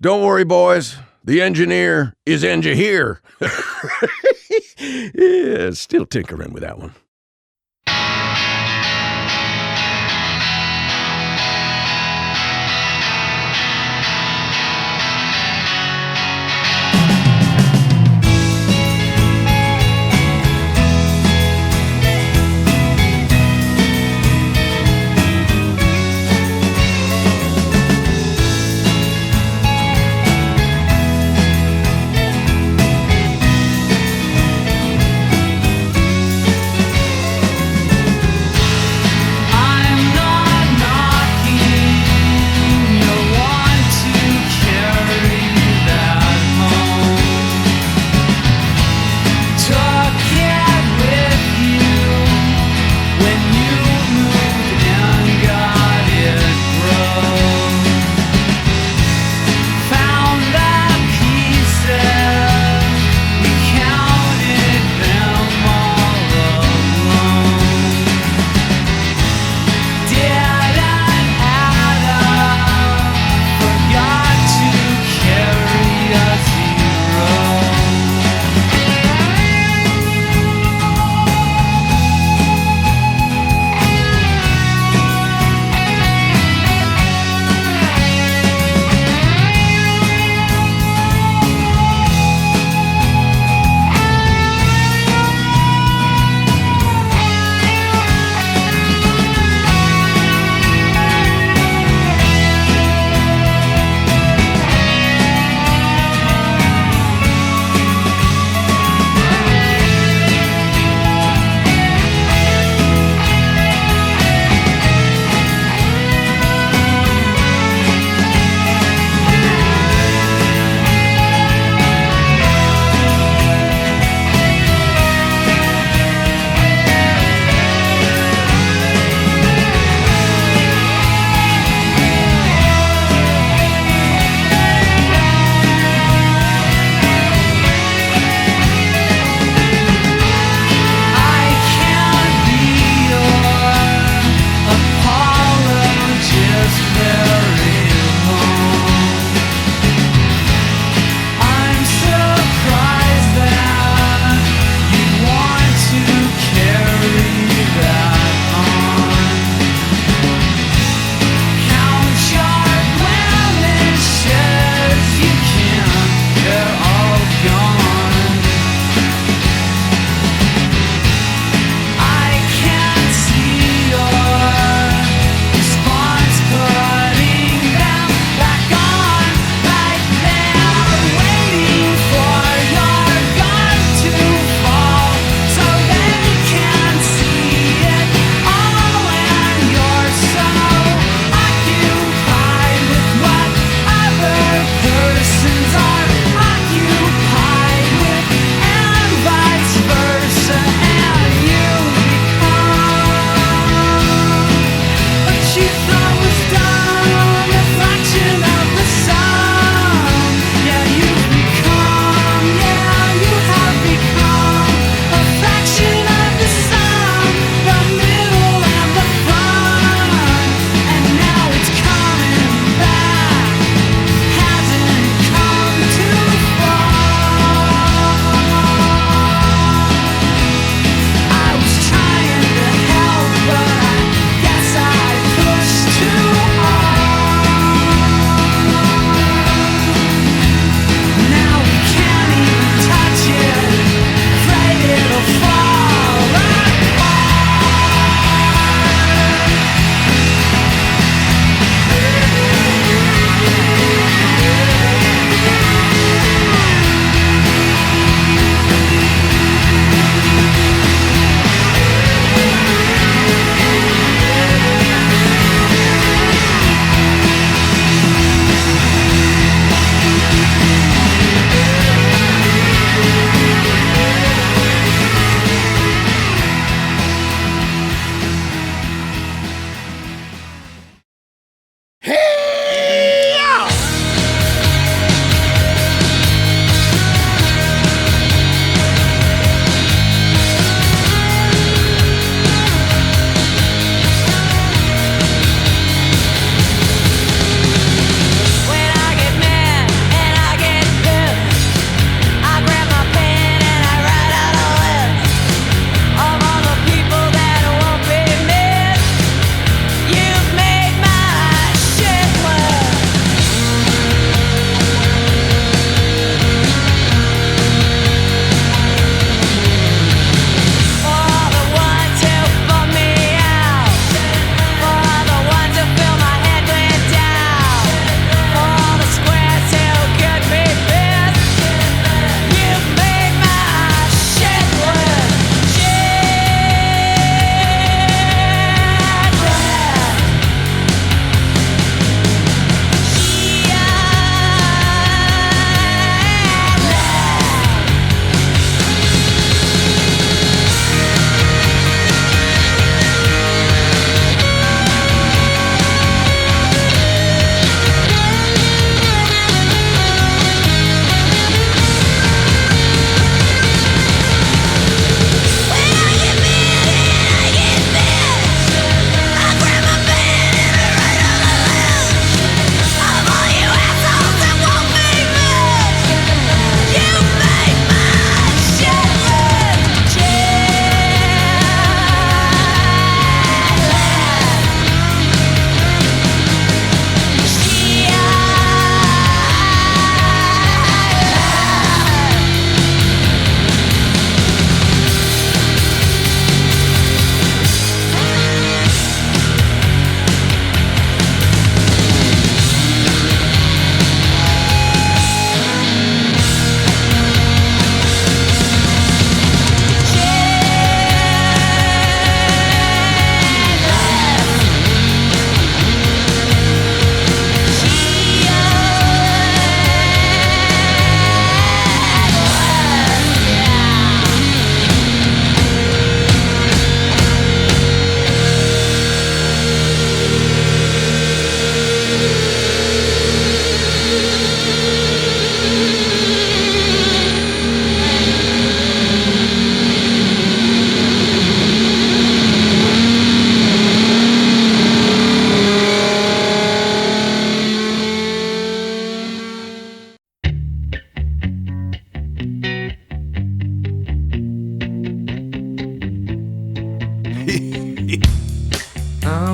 Don't worry, boys. The engineer is here. Yeah, still tinkering with that one.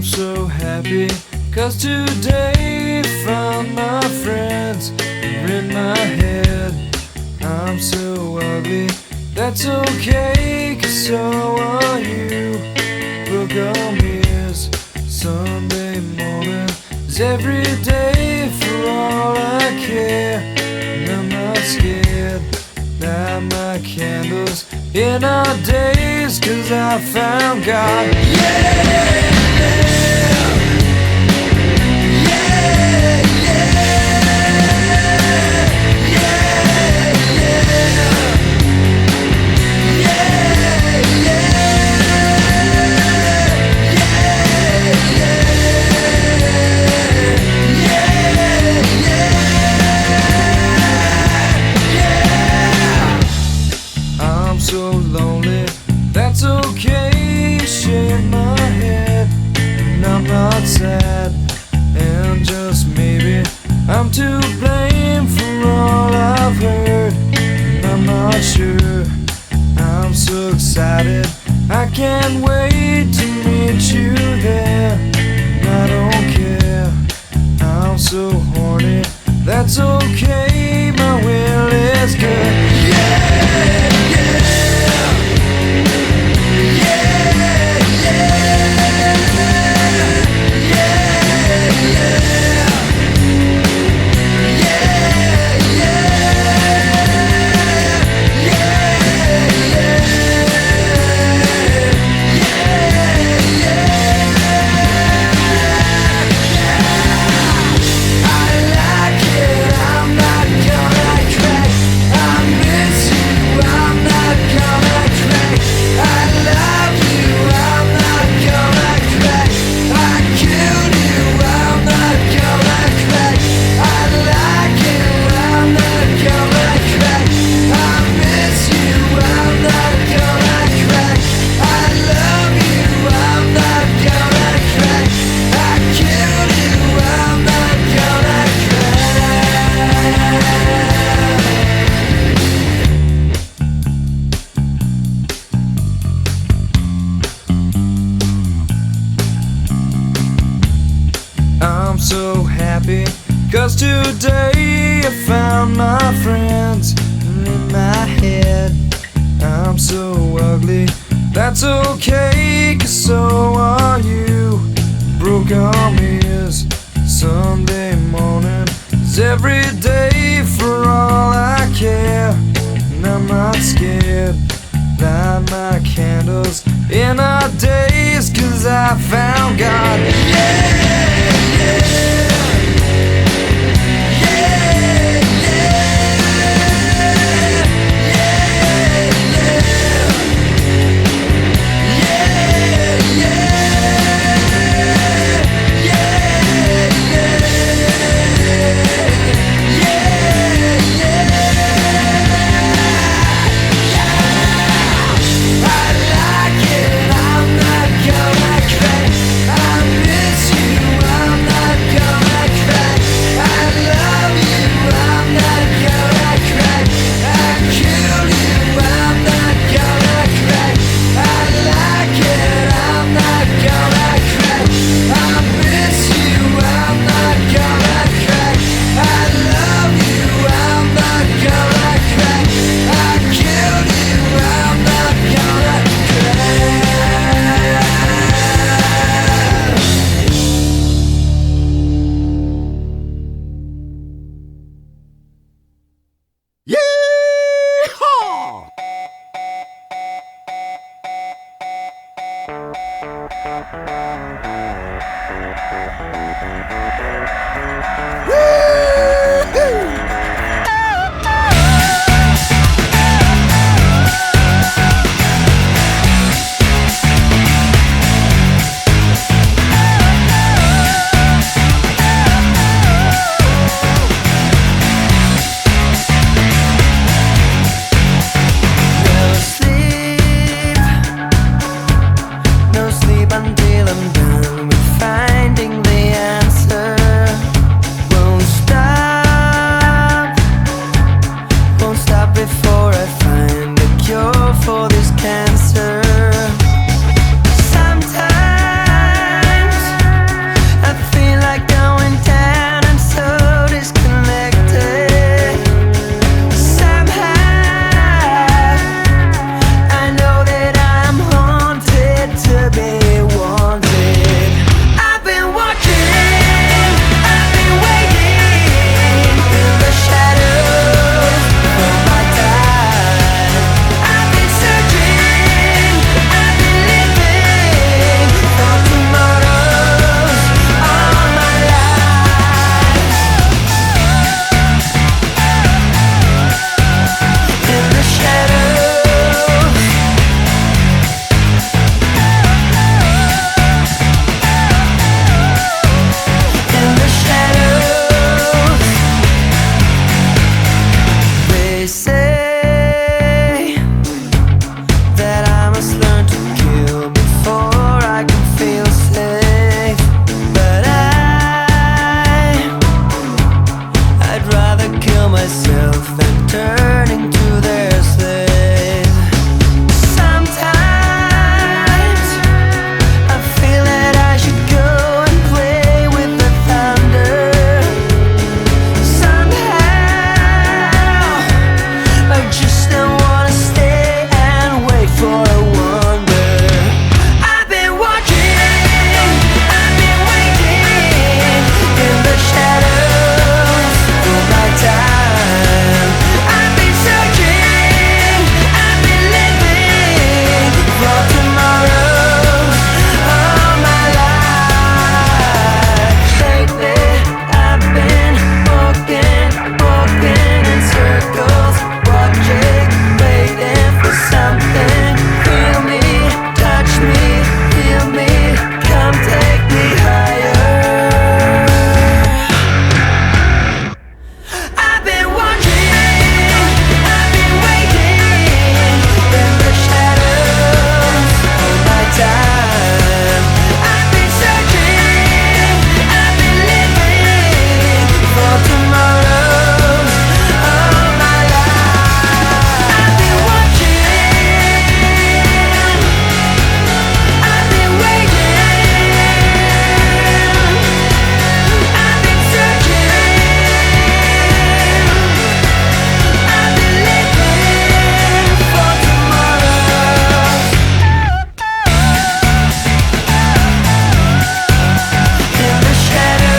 I'm so happy, 'cause today found my friends are in my head. I'm so ugly, that's okay, 'cause so are you. Book on me is Sunday morning is every day for all I care. And I'm not scared, light my candles in our days, 'cause I found God. Yeah! So lonely, that's okay, shake my head, and I'm not sad, and just maybe I'm to blame for all I've heard, and I'm not sure. I'm so excited, I can't wait to meet you there, and I don't care, I'm so horny, that's okay, my will is good. Yeah! So happy, 'cause today I found my friends in my head. I'm so ugly, that's okay, 'cause so are you. Broke on me is Sunday morning is every day for all I care, and I'm not scared, light my candles in our days, 'cause I found God. Yeah! Until I'm done with finding the answer. Won't stop. kill myself and turning to their slave. Sometimes I feel that I should go and play with the thunder. Somehow I just don't wanna stay and wait for a wonder. I've been watching, I've been waiting in the shadows for my time. I've been searching, I've been living for tomorrows all my life. Lately I've been walking in circles, watching, waiting for something. Feel me, touch me, heal me, come take me higher. I've been watching, I've been waiting in the shadows all my time. I've been searching, I've been living for tomorrows all my life. I've been watching, I've been waiting, I've been searching, I've been living for tomorrows in the shadows.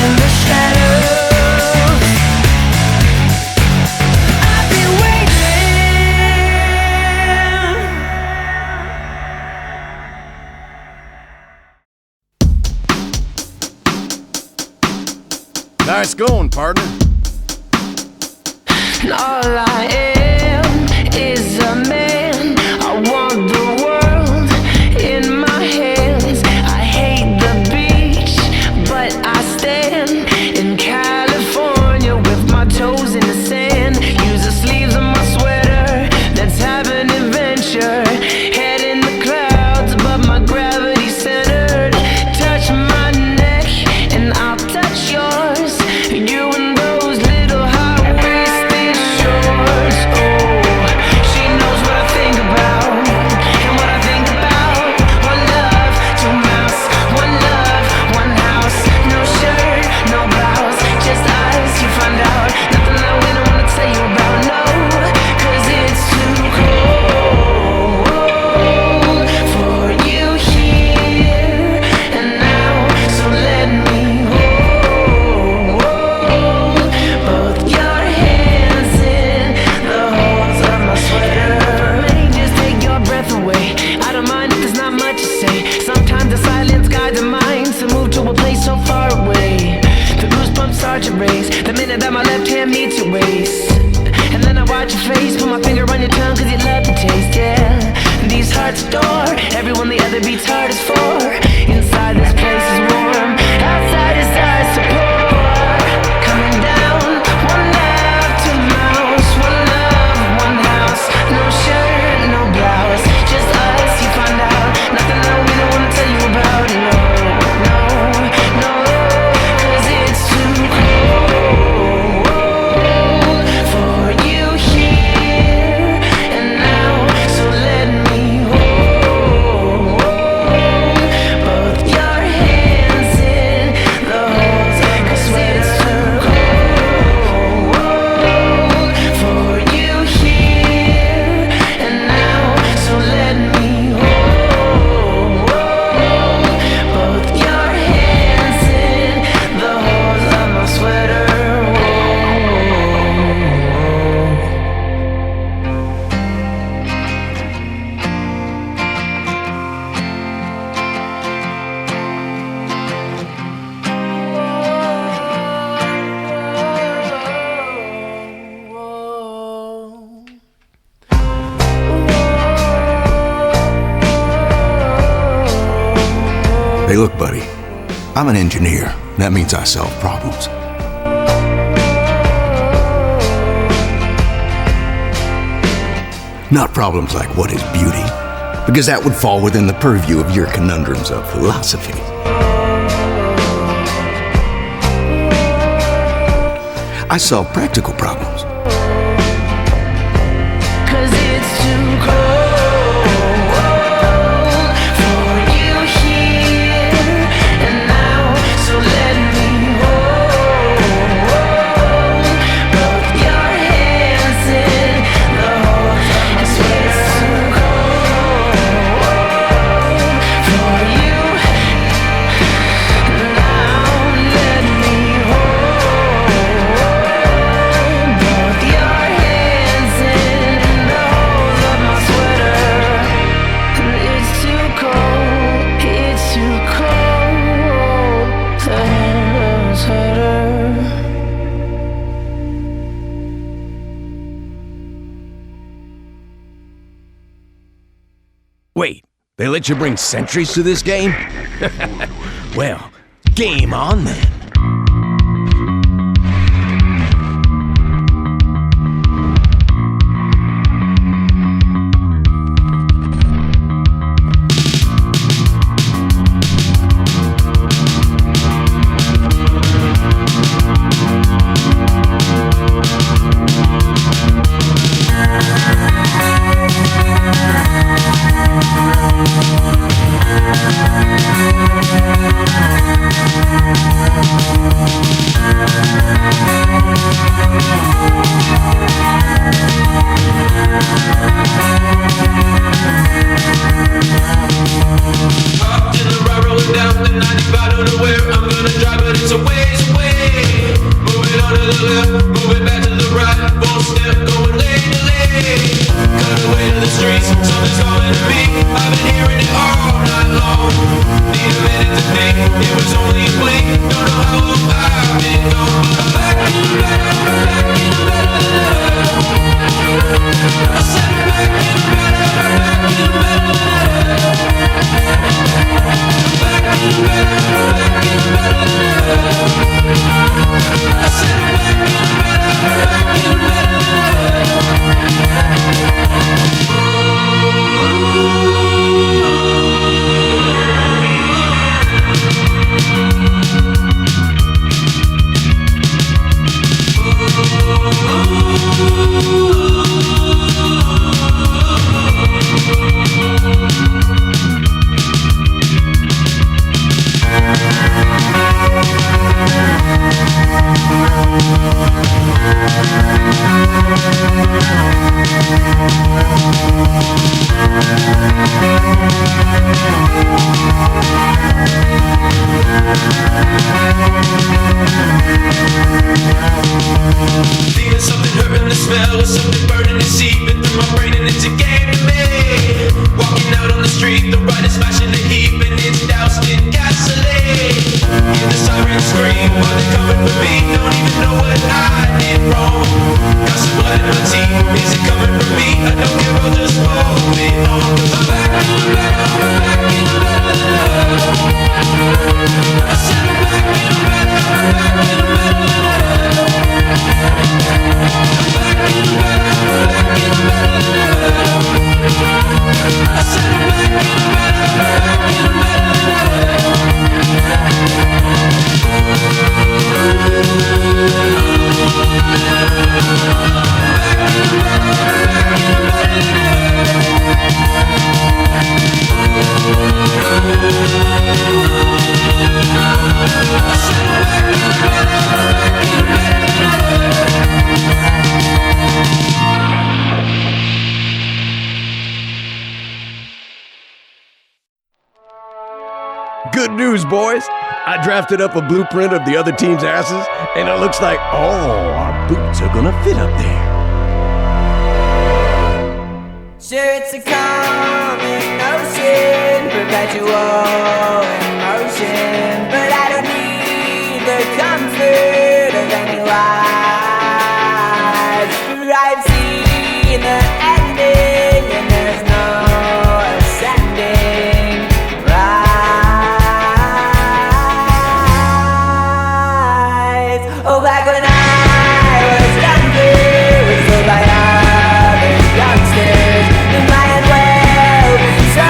In the shadows, I've been waiting. Nice going, partner. And all I am is a man. I want the world in my hands. I hate the beach, but I stand in California with my toes in the sand. Use the sleeves of my sweater. Let's have an adventure. Head in the clouds, but my gravity's centered. Touch my neck, and I'll touch yours. You and those little high-waisted shorts. Oh, she knows what I think about, and what I think about. One love, two mouths. One love, one house. No shirt, no blouse, just us. You find out nothing that we don't wanna tell you about. No, 'cause it's too cold for you here and now. So let me hold both your hands in the holes of my sweater. Let me just take your breath away. I don't mind if there's not much to say. Sometimes the silence guides the mind to move to a place so far away. The goosebumps start to raise the minute that my left hand meets your waist. And then I watch your face, put my finger on your tongue 'cause you love the taste, yeah. These hearts adore everyone the other beats hardest for. Inside this place is warm, outside is ice to pour. Coming down, one love, two mouths. One love, one house. No shirt, no blouse, just us. You find out nothing that we don't wanna tell you about. No, no, no, 'cause it's too cold for you here and now. So let me hold both your hands in the holes, 'cause it's too cold for you here and now. So let me hold both your hands in the holes of my sweater. Hey, look, buddy. I'm an engineer. That means I solve problems. Not problems like what is beauty, because that would fall within the purview of your conundrums of philosophy. I solve practical problems. Wait, they let you bring sentries to this game? Well, game on then. Good news, boys. I drafted up a blueprint of the other team's asses, and it looks like all our boots are gonna fit up there. Sure, it's a common notion, perpetual in motion, but I don't need the comfort of any lies. I've seen the ending, and there's no ascending. Rise. Oh, back when I was younger, was told by other youngsters that might well be so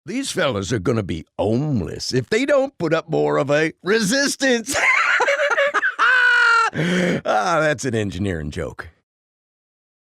These fellas are gonna be homeless if they don't put up more of a resistance. That's an engineering joke.